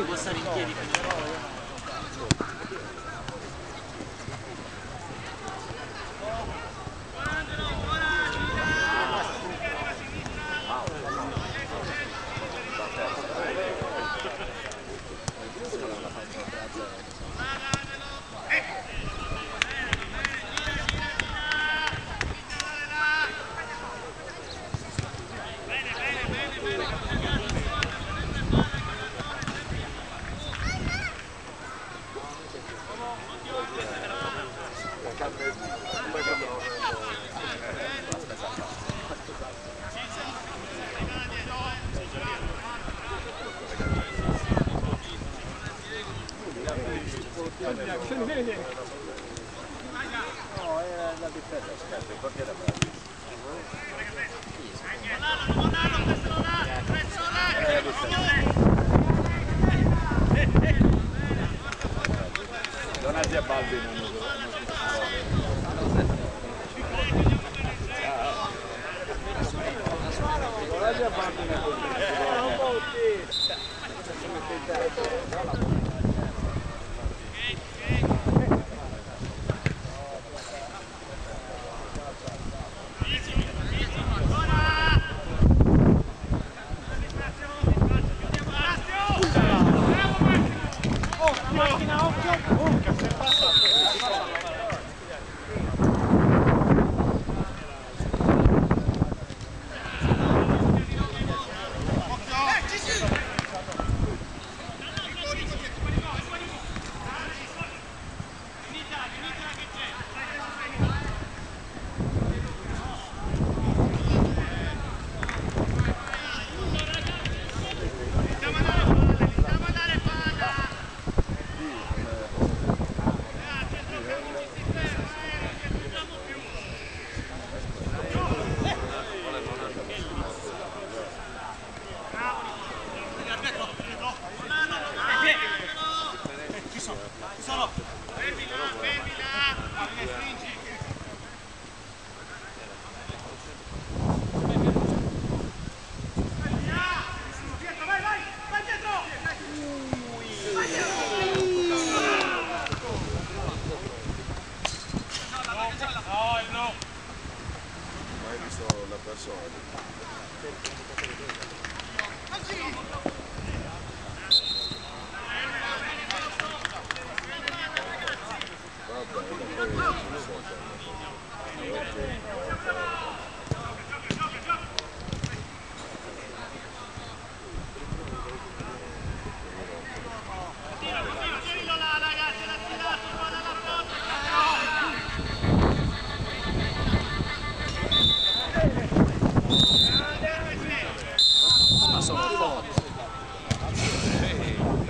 Può stare in piedi No, era la difesa, aspetta, il portiere bravo. Donati a Balbi non Donati a Balbi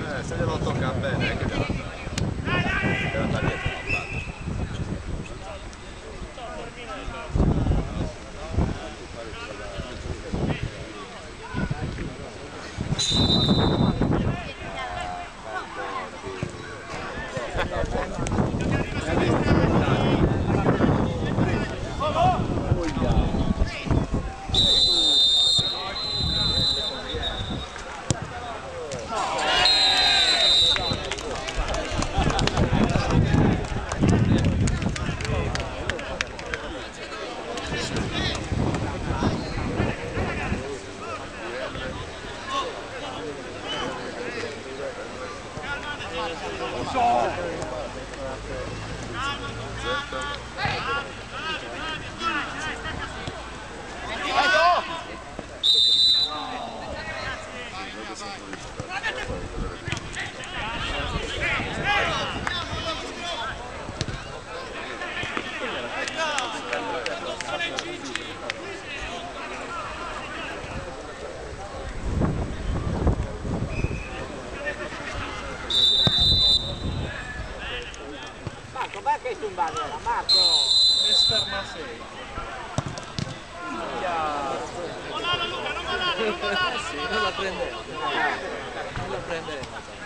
non se glielo tocca bene, che deve andare dietro. Marco, vai che tu in barriera, Marco! Mister Massei. Sì, non la prenderemo. Non la prenderemo.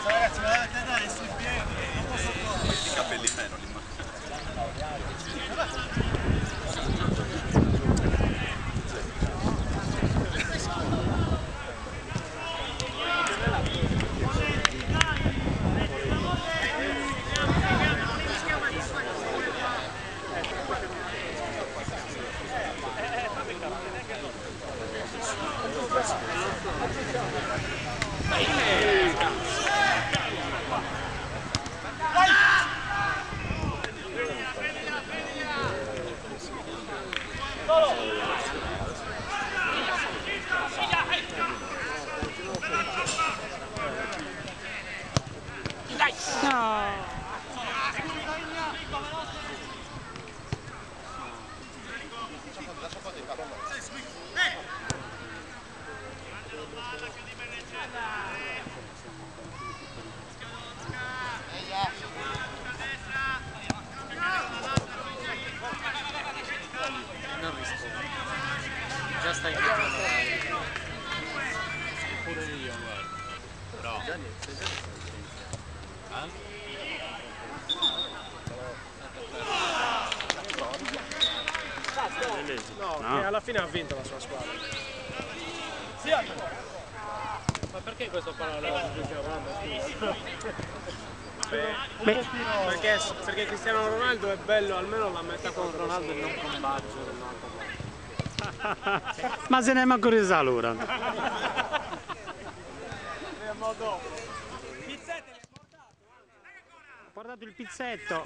Ragazzi, ma dovete dare sui piedi, non posso correre. I capelli meno lì. Non rispondo. Già stai iniziando. Pure io, guarda. No. No, che alla fine ha vinto la sua squadra. Ma perché questo parallelo di Ronaldo? Perché Cristiano Ronaldo è bello, almeno la mette Con Ronaldo e non con Baggio. Ma se ne è manco resa allora. Ha portato il pizzetto.